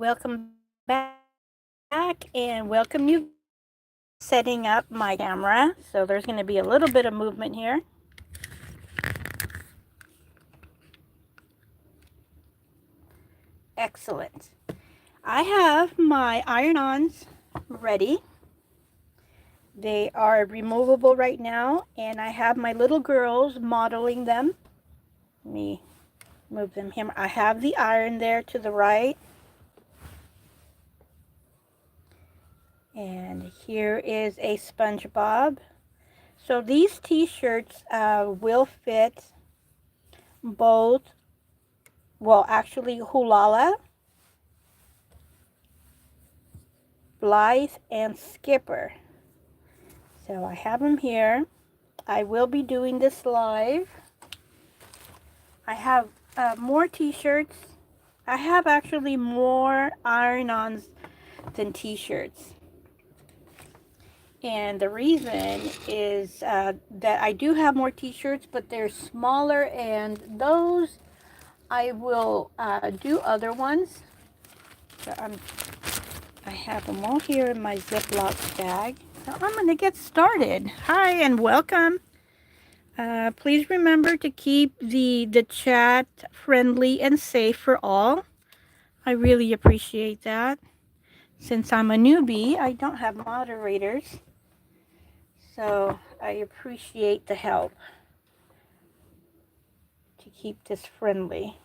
welcome back and welcome new setting up my camera. So there's going to be a little bit of movement here. Excellent. I have my iron-ons ready. They are removable right now, and I have my little girls modeling them. Let me move them here. I have the iron there to the right. And here is a SpongeBob. So these t-shirts will fit both, well, actually Holala, Blythe, and Skipper. So I have them here. I will be doing this live. I have more t-shirts. I have actually more iron-ons than t-shirts. And the reason is that I do have more t-shirts, but they're smaller, and those I will do other ones. So I have them all here in my Ziploc bag. So I'm going to get started. Hi and welcome. Please remember to keep the chat friendly and safe for all. I really appreciate that. Since I'm a newbie, I don't have moderators. So I appreciate the help to keep this friendly.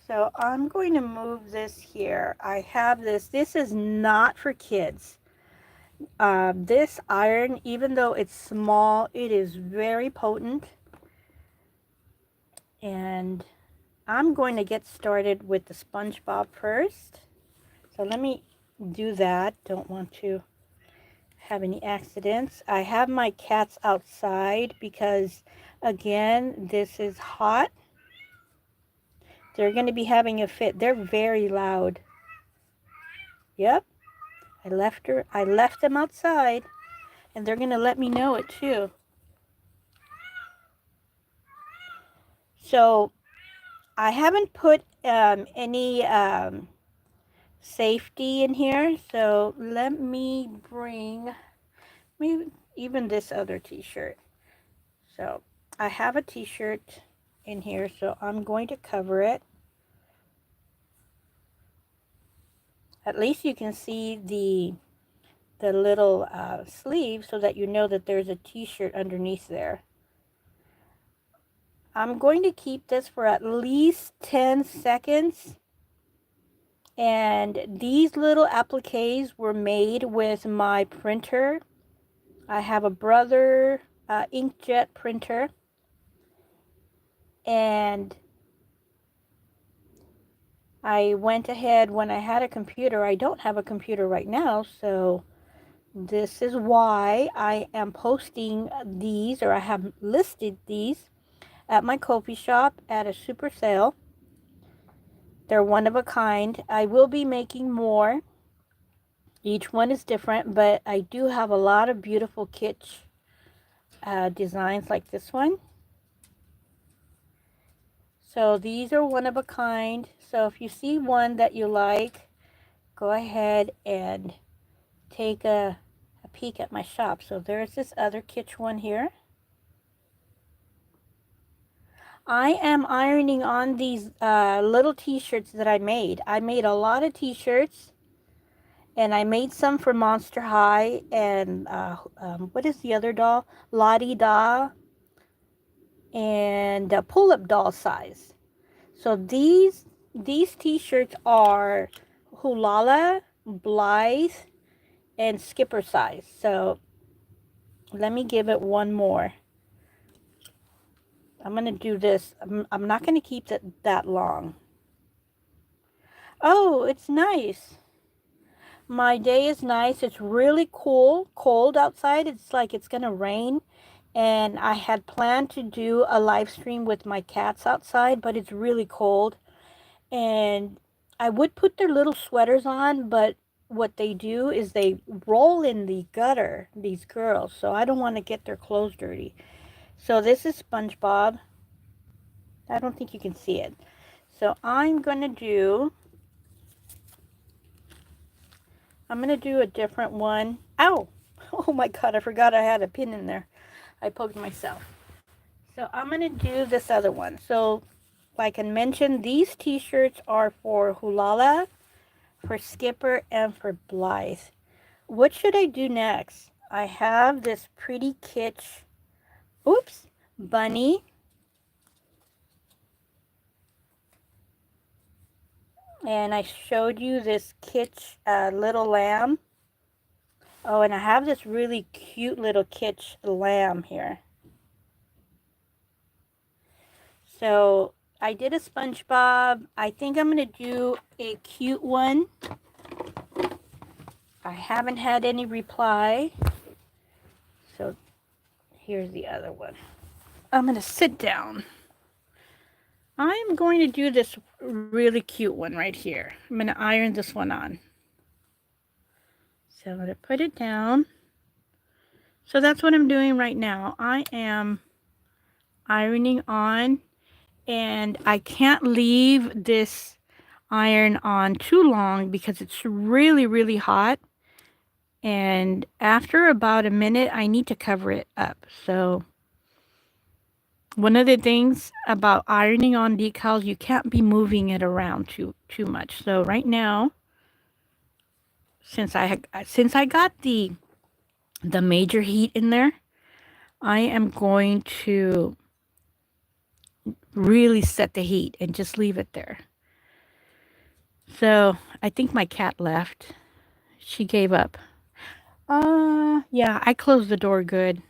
So I'm going to move this here. I have this. This is not for kids. This iron, even though it's small, it is very potent. And I'm going to get started with the SpongeBob first. So let me do that. Don't want to have any accidents. I have my cats outside because, again, this is hot. They're going to be having a fit. They're very loud. Yep. I left them outside, and they're going to let me know it too. So I haven't put any safety in here. So let me bring maybe even this other t-shirt. So I have a t-shirt in here, so I'm going to cover it. At least you can see the little sleeve so that you know that there's a t-shirt underneath there. I'm going to keep this for at least 10 seconds. And these little appliques were made with my printer. I have a Brother inkjet printer. And I went ahead when I had a computer. I don't have a computer right now, so this is why I am posting these, or I have listed these at my Ko-fi shop at a super sale. They're one of a kind. I will be making more. Each one is different, but I do have a lot of beautiful kitsch designs like this one. So these are one of a kind. So if you see one that you like, go ahead and take a peek at my shop. So there's this other kitsch one here. I am ironing on these little t-shirts that I made. I made a lot of t-shirts, and I made some for Monster High and what is the other doll? Lottie Da and pull-up doll size. So these t-shirts are Holala, Blythe, and Skipper size. So let me give it one more. I'm going to do this. I'm not going to keep it that long. Oh, it's nice. My day is nice. It's really cold outside. It's like it's going to rain. And I had planned to do a live stream with my cats outside, but it's really cold. And I would put their little sweaters on, but what they do is they roll in the gutter, these girls. So I don't want to get their clothes dirty. So this is SpongeBob. I don't think you can see it. So I'm going to do I'm going to do a different one. Ow! Oh my god, I forgot I had a pin in there. I poked myself. So I'm going to do this other one. So like I mentioned, these t-shirts are for Holala, for Skipper, and for Blythe. What should I do next? I have this pretty kitsch, oops, bunny. And I showed you this kitsch little lamb. Oh, and I have this really cute little kitsch lamb here. So I did a SpongeBob. I think I'm going to do a cute one. I haven't had any reply. So here's the other one. I'm going to sit down. I'm going to do this really cute one right here. I'm going to iron this one on. So I'm going to put it down. So that's what I'm doing right now. I am ironing on, and I can't leave this iron on too long because it's really, really hot. And after about a minute, I need to cover it up. So one of the things about ironing on decals, you can't be moving it around too much. So right now, since I got the major heat in there, I am going to really set the heat and just leave it there. So I think my cat left. She gave up. Yeah, I closed the door good.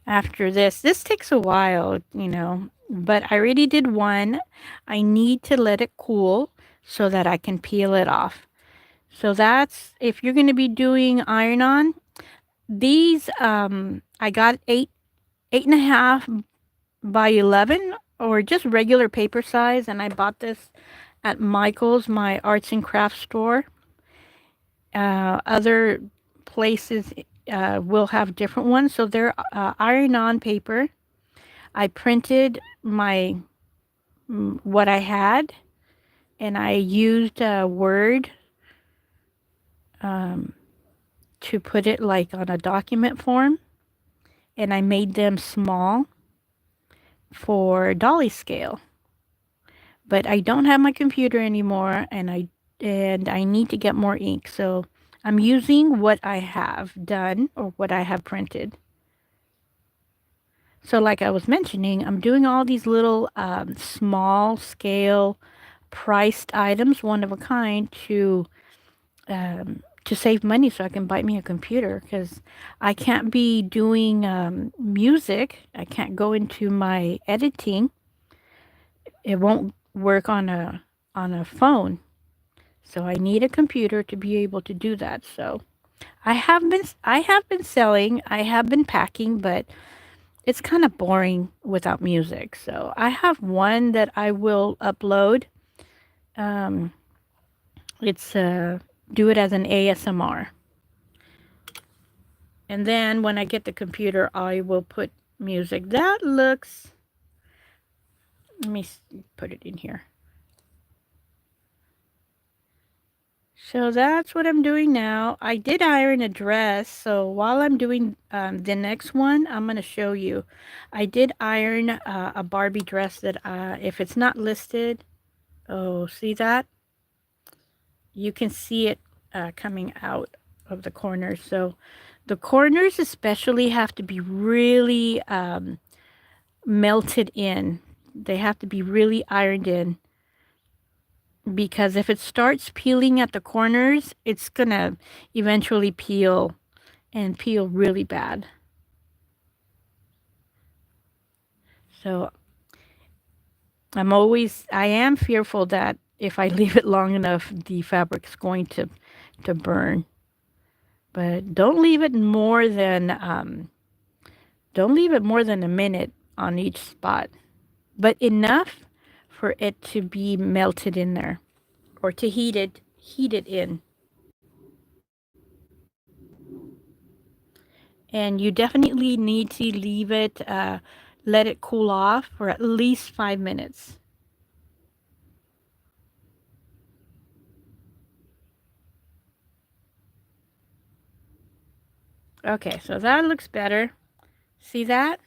After this takes a while, you know, but I already did one. I need to let it cool so that I can peel it off. So that's, if you're going to be doing iron on, these, I got 8.5 by 11 or just regular paper size. And I bought this at Michael's, my arts and crafts store. Other places will have different ones. So they're iron-on paper. I printed my what I had, and I used Word to put it like on a document form, and I made them small for dolly scale. But I don't have my computer anymore, and I need to get more ink. So I'm using what I have done or what I have printed. So like I was mentioning, I'm doing all these little small scale priced items, one of a kind, to save money so I can buy me a computer, because I can't be doing music. I can't go into my editing. It won't work on a phone. So I need a computer to be able to do that. So I have been selling, I have been packing, but it's kind of boring without music. So I have one that I will upload. It's do it as an ASMR. And then when I get the computer, I will put music. That looks, let me put it in here. So that's what I'm doing now. I did iron a dress. So while I'm doing the next one, I'm going to show you. I did iron a Barbie dress that if it's not listed, oh, see that? You can see it coming out of the corners. So the corners especially have to be really melted in. They have to be really ironed in, because if it starts peeling at the corners, it's gonna eventually peel, and peel really bad. So I am fearful that if I leave it long enough, the fabric's going to burn. But don't leave it more than a minute on each spot, but enough for it to be melted in there, or to heat it in. And you definitely need to leave it, let it cool off for at least 5 minutes. Okay, so that looks better. See that?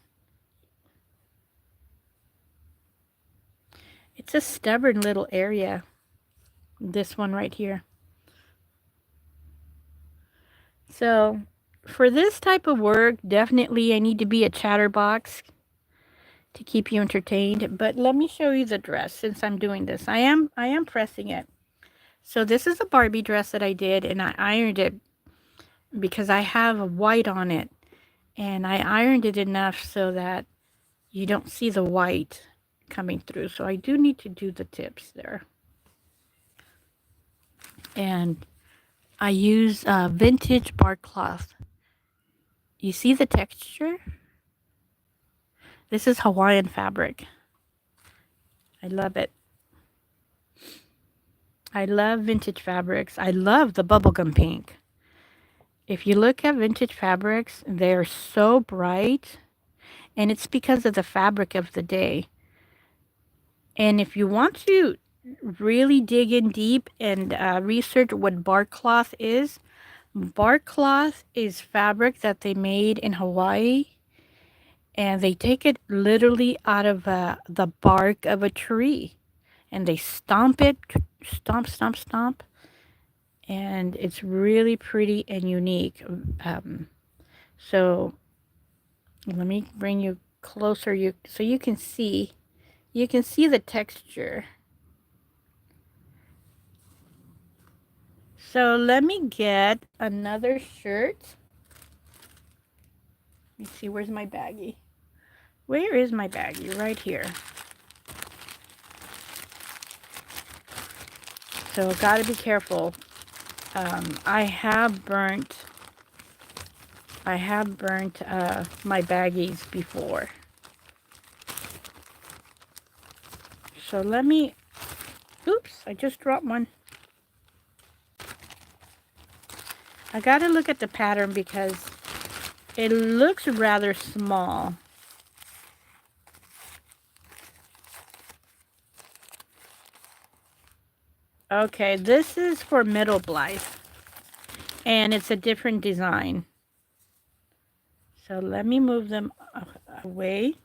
It's a stubborn little area. This one right here. So for this type of work, definitely I need to be a chatterbox to keep you entertained. But let me show you the dress since I'm doing this. I am pressing it. So this is a Barbie dress that I did, and I ironed it because I have a white on it. And I ironed it enough so that you don't see the white coming through. So I do need to do the tips there. And I use vintage bark cloth. You see the texture? This is Hawaiian fabric. I love it. I love vintage fabrics. I love the bubblegum pink. If you look at vintage fabrics, they're so bright, and it's because of the fabric of the day. And if you want to really dig in deep and research what bark cloth is fabric that they made in Hawaii, and they take it literally out of the bark of a tree, and they stomp it, stomp, stomp, stomp, and it's really pretty and unique. So let me bring you closer, so you can see the texture. So let me get another shirt. Let me see, where's my baggie? Where is my baggie? Right here. So gotta be careful. I have burnt my baggies before. So let me, oops, I just dropped one. I gotta look at the pattern because it looks rather small. Okay, this is for middle Blythe, and it's a different design. So let me move them away.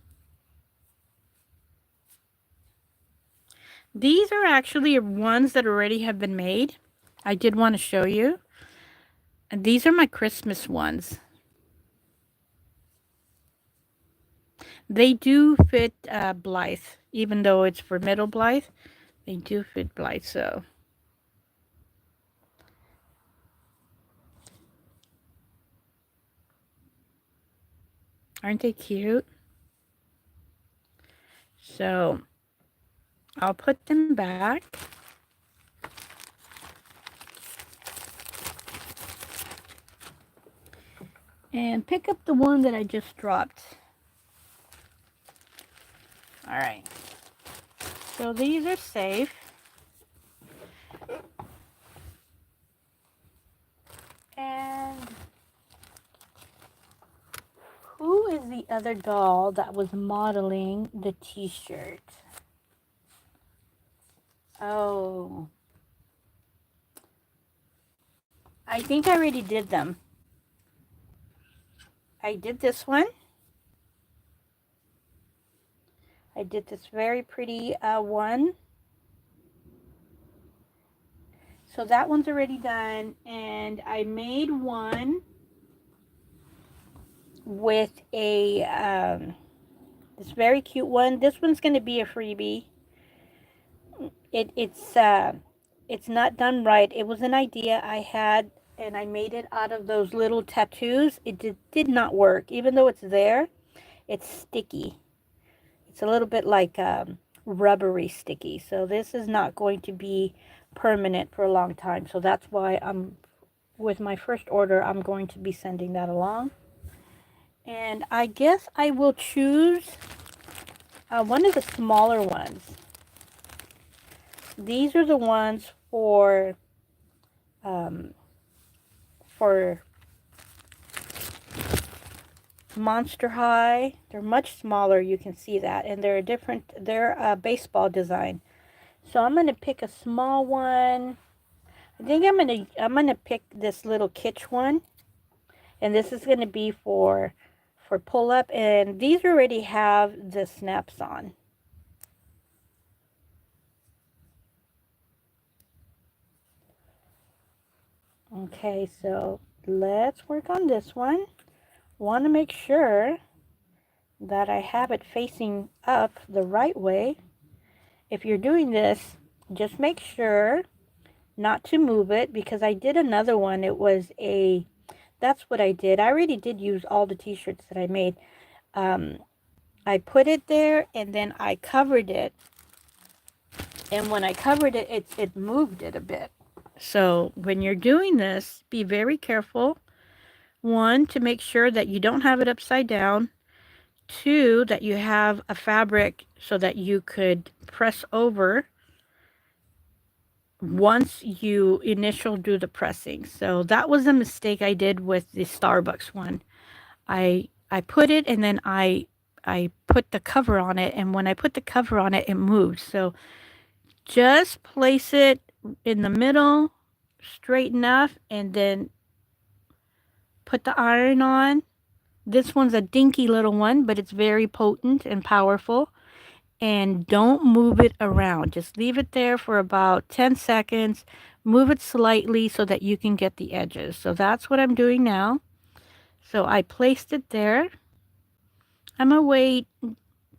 These are actually ones that already have been made. I did want to show you. And these are my Christmas ones. They do fit Blythe, even though it's for middle Blythe. They do fit Blythe, so. Aren't they cute? So I'll put them back. And pick up the one that I just dropped. All right. So these are safe. And who is the other doll that was modeling the t-shirt? Oh. I think I already did them. I did this one. I did this very pretty one. So that one's already done. And I made one with a, this very cute one. This one's going to be a freebie. It's not done right. It was an idea I had, and I made it out of those little tattoos. It did not work. Even though it's there, it's sticky. It's a little bit like rubbery sticky. So this is not going to be permanent for a long time. So that's why with my first order, I'm going to be sending that along. And I guess I will choose one of the smaller ones. These are the ones for Monster High. They're much smaller, you can see that, and they're a baseball design. So I'm gonna pick a small one. I think I'm gonna pick this little kitsch one. And this is going to be for pull up, and these already have the snaps on. Okay, so let's work on this one. Want to make sure that I have it facing up the right way. If you're doing this, just make sure not to move it, because I did another one. It was that's what I did. I already did use all the t-shirts that I made. I put it there and then I covered it. And when I covered it, it moved it a bit. So when you're doing this, be very careful. One, to make sure that you don't have it upside down. Two, that you have a fabric so that you could press over once you do the pressing. So that was a mistake I did with the Starbucks one. I put it and then I put the cover on it, and when I put the cover on it, it moved. So just place it in the middle, straight enough, and then put the iron on. This one's a dinky little one, but it's very potent and powerful. And don't move it around. Just leave it there for about 10 seconds. Move it slightly so that you can get the edges. So that's what I'm doing now. So I placed it there. I'm going to wait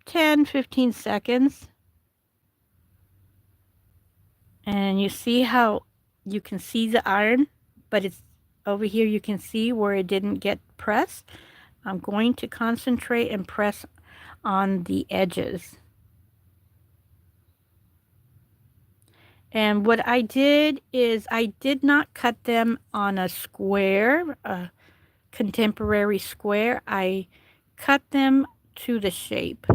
10-15 seconds. And you see how you can see the iron, but it's over here. You can see where it didn't get pressed. I'm going to concentrate and press on the edges. And what I did is I did not cut them on a square, a contemporary square. I cut them to the shape.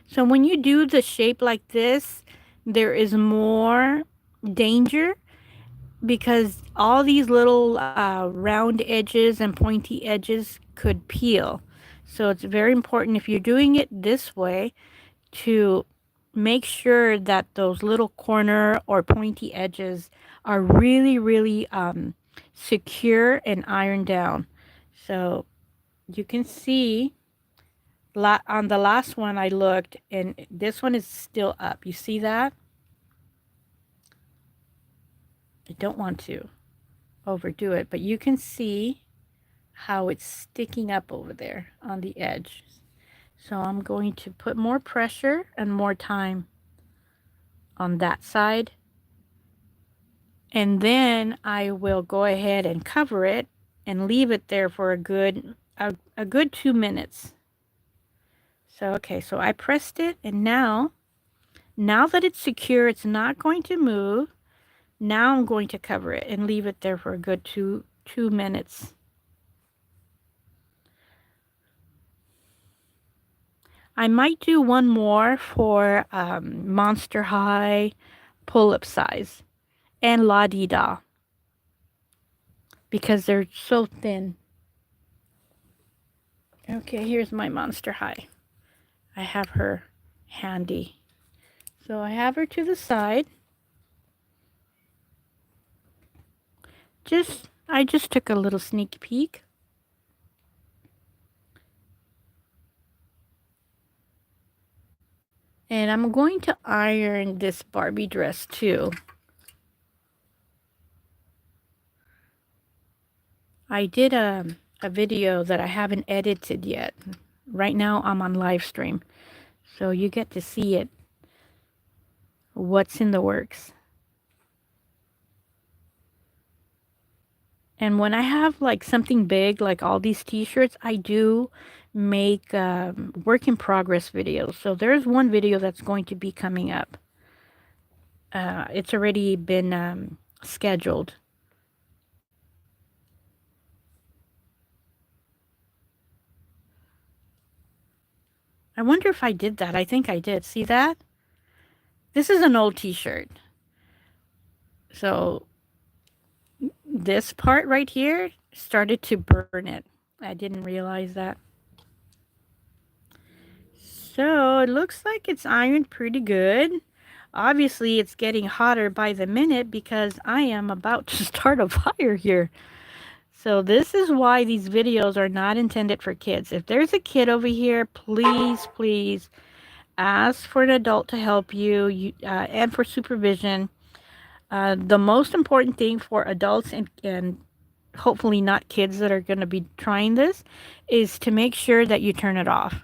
So when you do the shape like this, there is more danger, because all these little round edges and pointy edges could peel. So it's very important, if you're doing it this way, to make sure that those little corner or pointy edges are really, really secure and ironed down. So you can see on the last one I looked, and this one is still up. You see that? I don't want to overdo it, but you can see how it's sticking up over there on the edge. So I'm going to put more pressure and more time on that side. And then I will go ahead and cover it and leave it there for a good 2 minutes. So, okay, so I pressed it, and now that it's secure, it's not going to move. Now I'm going to cover it and leave it there for a good 2 minutes. I might do one more for Monster High pull-up size and La Di Da, because they're so thin. Okay, here's my Monster High. I have her handy. So I have her to the side. I just took a little sneak peek. And I'm going to iron this Barbie dress too. I did a video that I haven't edited yet. Right now I'm on live stream, so you get to see it, what's in the works. And when I have like something big, like all these t-shirts, I do make work in progress videos. So there's one video that's going to be coming up. It's already been scheduled. I wonder if I did that. I think I did. See that? This is an old t-shirt. So this part right here started to burn it. I didn't realize that. So it looks like it's ironed pretty good. Obviously, it's getting hotter by the minute because I am about to start a fire here. So this is why these videos are not intended for kids. If there's a kid over here, please, please ask for an adult to help you, and for supervision. The most important thing for adults and hopefully not kids that are going to be trying this is to make sure that you turn it off.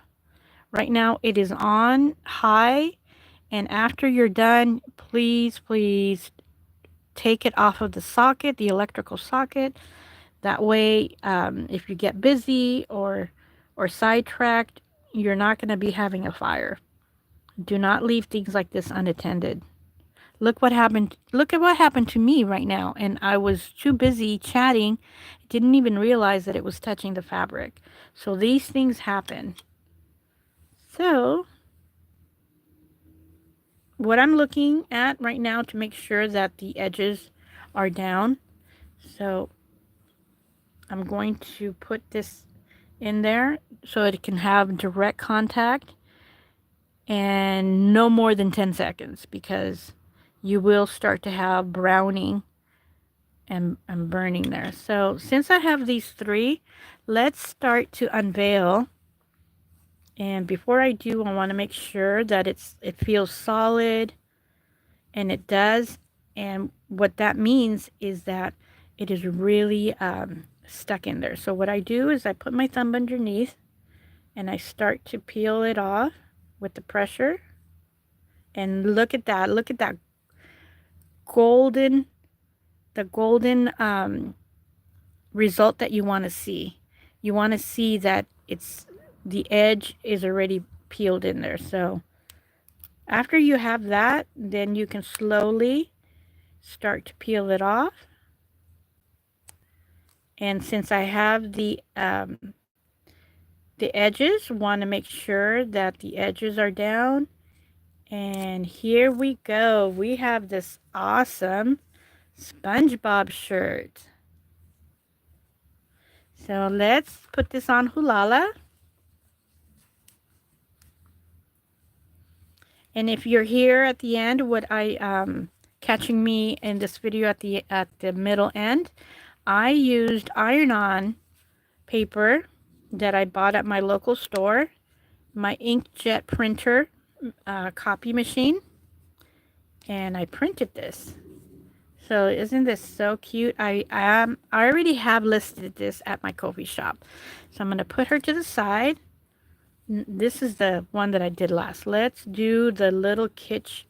Right now it is on high, and after you're done, please, please take it off of the socket, the electrical socket. That way, if you get busy or sidetracked, you're not going to be having a fire. Do not leave things like this unattended. Look what happened. Look at what happened to me right now. And I was too busy chatting. Didn't even realize that it was touching the fabric. So these things happen. So what I'm looking at right now to make sure that the edges are down. So I'm going to put this in there so it can have direct contact, and no more than 10 seconds, because you will start to have browning and burning there. So since I have these three, let's start to unveil. And before I do, I want to make sure that it feels solid, and it does. And what that means is that it is really stuck in there. So what I do is I put my thumb underneath and I start to peel it off with the pressure. And look at that. Look at that golden, the golden result that you want to see. You want to see that the edge is already peeled in there. So after you have that, then you can slowly start to peel it off. And since I have the edges, want to make sure that the edges are down. And here we go. We have this awesome SpongeBob shirt. So let's put this on Holala. And if you're here at the end, what I catching me in this video at the middle end, I used iron-on paper that I bought at my local store, my inkjet printer copy machine, and I printed this. So isn't this so cute? I already have listed this at my Ko-fi shop. So I'm going to put her to the side. This is the one that I did last. Let's do the little kitsch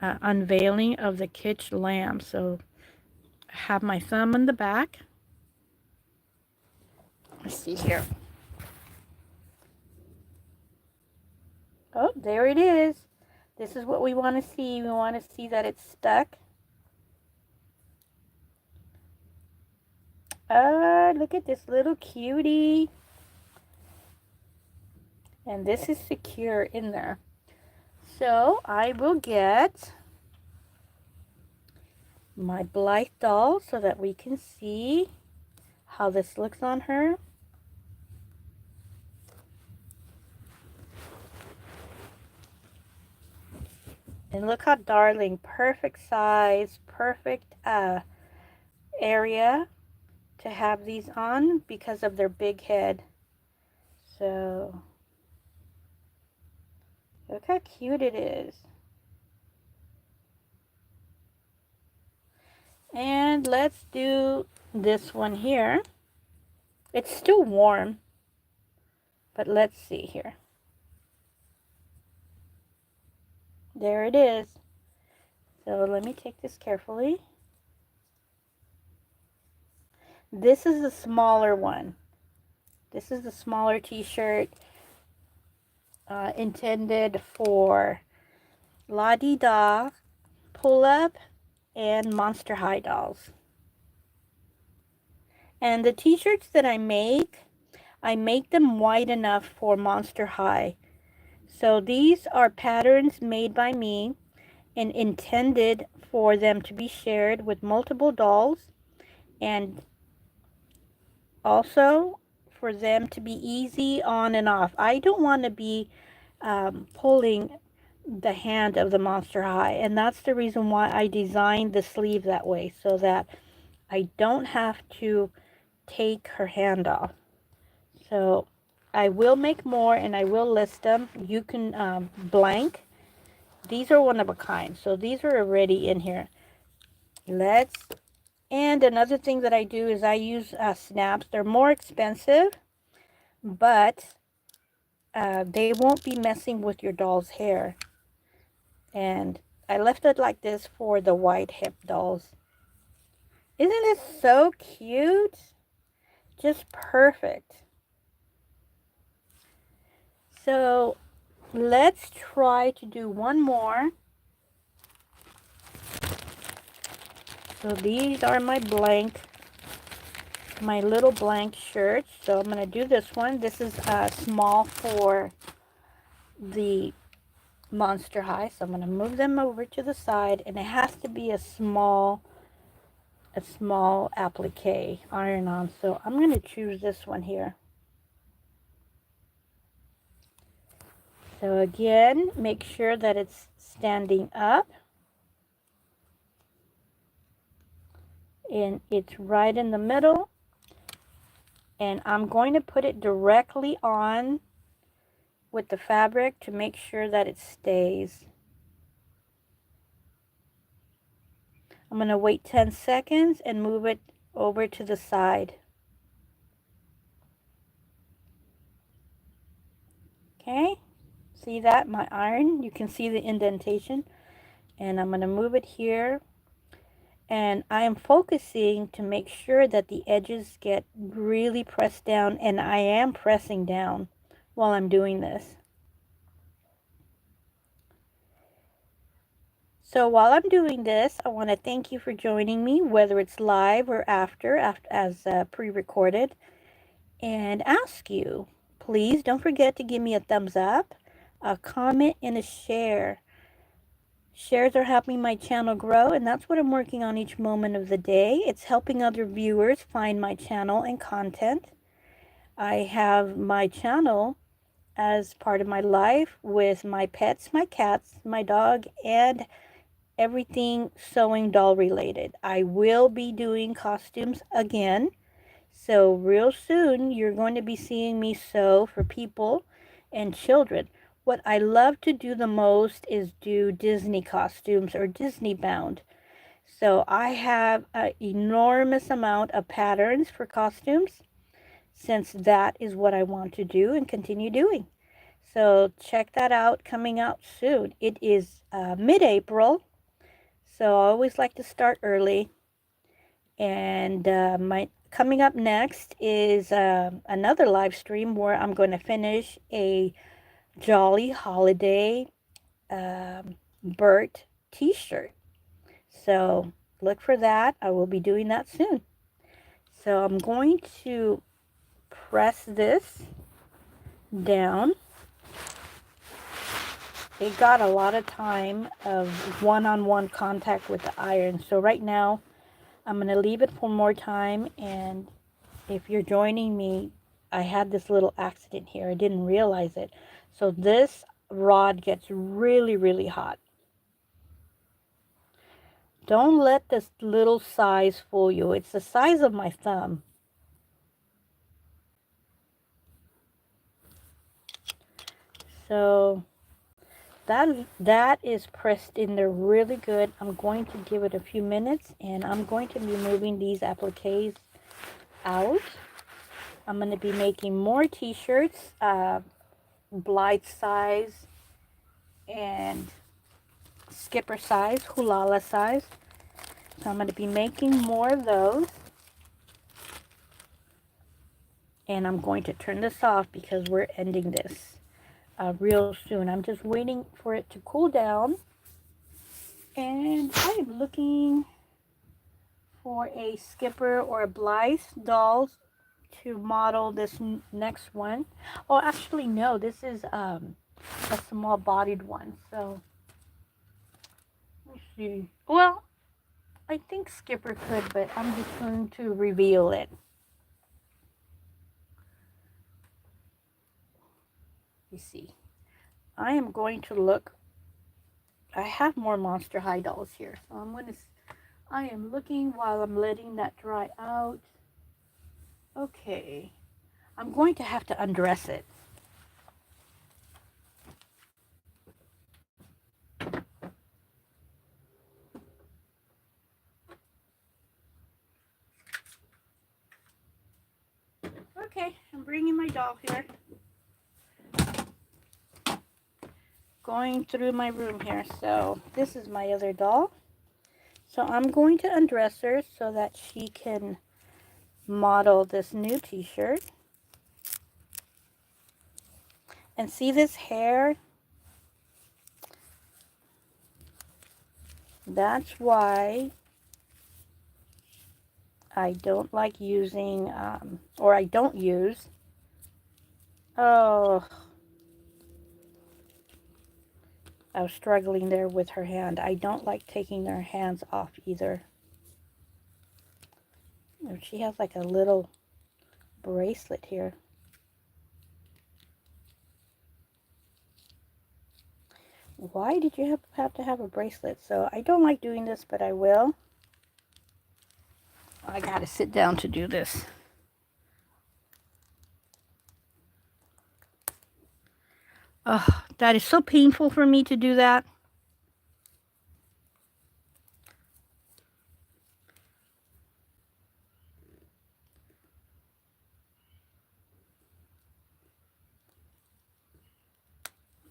unveiling of the kitsch lamb. So I have my thumb in the back. Let's see here. Oh, there it is. This is what we want to see. We want to see that it's stuck. Look at this little cutie. And this is secure in there. So I will get my Blythe doll so that we can see how this looks on her. And look how darling, perfect size, perfect area to have these on because of their big head. So look how cute it is. And let's do this one here. It's still warm, but let's see here. There it is. So let me take this carefully. This is the smaller one. This is the smaller t-shirt intended for La-Di-Da, Pull-Up, and Monster High dolls. And the t-shirts that I make them wide enough for Monster High. So these are patterns made by me and intended for them to be shared with multiple dolls, and also for them to be easy on and off. I don't want to be pulling the hand of the Monster High, and that's the reason why I designed the sleeve that way, so that I don't have to take her hand off. So I will make more and I will list them. You can blank. These are one of a kind. So these are already in here. And another thing that I do is I use snaps. They're more expensive, but they won't be messing with your doll's hair. And I left it like this for the white hip dolls. Isn't it so cute? Just perfect. So let's try to do one more. So these are my little blank shirts. So I'm going to do this one. This is small for the Monster High. So I'm going to move them over to the side, and it has to be a small applique iron on. So I'm going to choose this one here. So again, make sure that it's standing up and it's right in the middle. And I'm going to put it directly on with the fabric to make sure that it stays. I'm going to wait 10 seconds and move it over to the side. Okay, see that? My iron, you can see the indentation. And I'm going to move it here. And I am focusing to make sure that the edges get really pressed down, and I am pressing down while I'm doing this. So while I'm doing this, I want to thank you for joining me, whether it's live or after as pre-recorded, and ask you, please don't forget to give me a thumbs up, a comment, and a share. Shares are helping my channel grow, and that's what I'm working on each moment of the day. It's helping other viewers find my channel and content. I have my channel as part of my life with my pets, my cats, my dog, and everything sewing doll related. I will be doing costumes again. So real soon, you're going to be seeing me sew for people and children. What I love to do the most is do Disney costumes or Disney bound. So I have an enormous amount of patterns for costumes, since that is what I want to do and continue doing. So check that out, coming out soon. It is mid-April, so I always like to start early. And my coming up next is another live stream where I'm going to finish a Jolly Holiday Bert t-shirt. So look for that. I will be doing that soon. So I'm going to press this down. It got a lot of time of one-on-one contact with the iron. So right now, I'm going to leave it for more time. And if you're joining me, I had this little accident here. I didn't realize it. So this rod gets really, really hot. Don't let this little size fool you. It's the size of my thumb. So that is pressed in there really good. I'm going to give it a few minutes, and I'm going to be moving these appliques out. I'm going to be making more t-shirts, Blythe size and Skipper size, Holala size. So I'm going to be making more of those. And I'm going to turn this off because we're ending this real soon. I'm just waiting for it to cool down. And I am looking for a Skipper or a Blythe dolls to model this next one. Oh, actually, no, this is a small bodied one. So, let's see. Well, I think Skipper could, but I'm just going to reveal it. You see, I am going to look. I have more Monster High dolls here, so I am looking while I'm letting that dry out. Okay, I'm going to have to undress it. Okay, I'm bringing my doll here. Going through my room here. So this is my other doll. So I'm going to undress her so that she can model this new t-shirt. And see this hair? That's why I don't like using, or I don't use. Oh, I was struggling there with her hand. I don't like taking their hands off either. She has like a little bracelet here. Why did you have to have a bracelet? So I don't like doing this, but I will. I gotta sit down to do this. Oh, that is so painful for me to do that.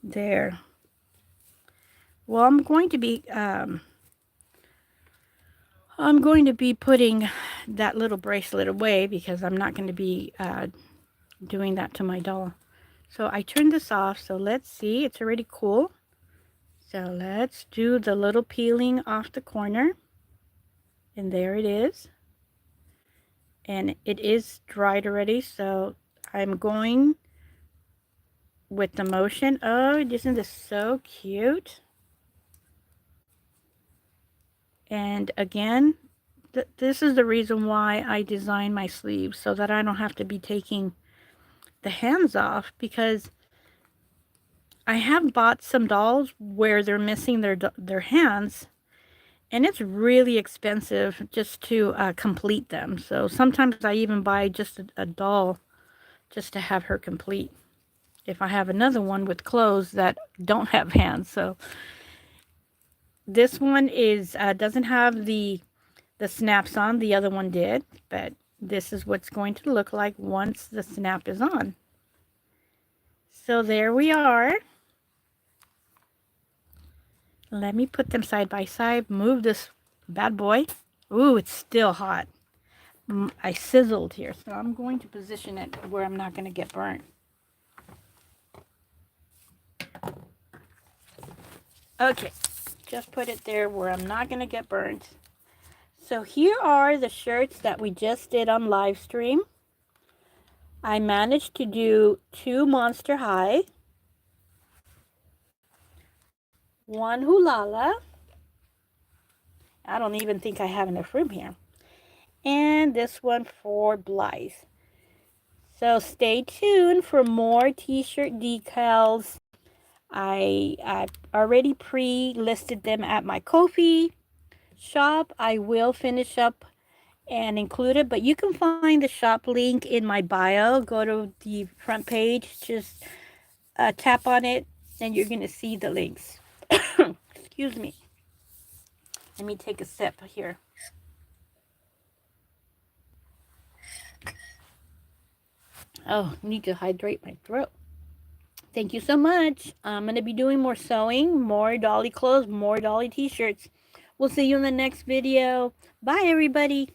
There. Well, I'm going to be putting that little bracelet away because I'm not going to be doing that to my doll. So I turned this off. So let's see. It's already cool. So let's do the little peeling off the corner. And there it is. And it is dried already. So I'm going with the motion. Oh, isn't this so cute? And again, this is the reason why I designed my sleeves, so that I don't have to be taking the hands off, because I have bought some dolls where they're missing their hands, and it's really expensive just to complete them. So sometimes I even buy just a doll just to have her complete, if I have another one with clothes that don't have hands. So this one is doesn't have the snaps on. The other one did, but this is what's going to look like once the snap is on. So there we are. Let me put them side by side. Move this bad boy. Ooh, it's still hot. I sizzled here, so I'm going to position it where I'm not going to get burnt. Okay, just put it there where I'm not going to get burnt. So here are the shirts that we just did on live stream. I managed to do 2 Monster High, 1 Holala. I don't even think I have enough room here. And this one for Blythe. So stay tuned for more t-shirt decals. I already pre-listed them at my Ko-fi shop. I will finish up and include it, but you can find the shop link in my bio. Go to the front page, just tap on it, and you're going to see the links. Excuse me. Let me take a sip here. Oh, I need to hydrate my throat. Thank you so much. I'm going to be doing more sewing, more dolly clothes, more dolly t-shirts. We'll see you in the next video. Bye, everybody.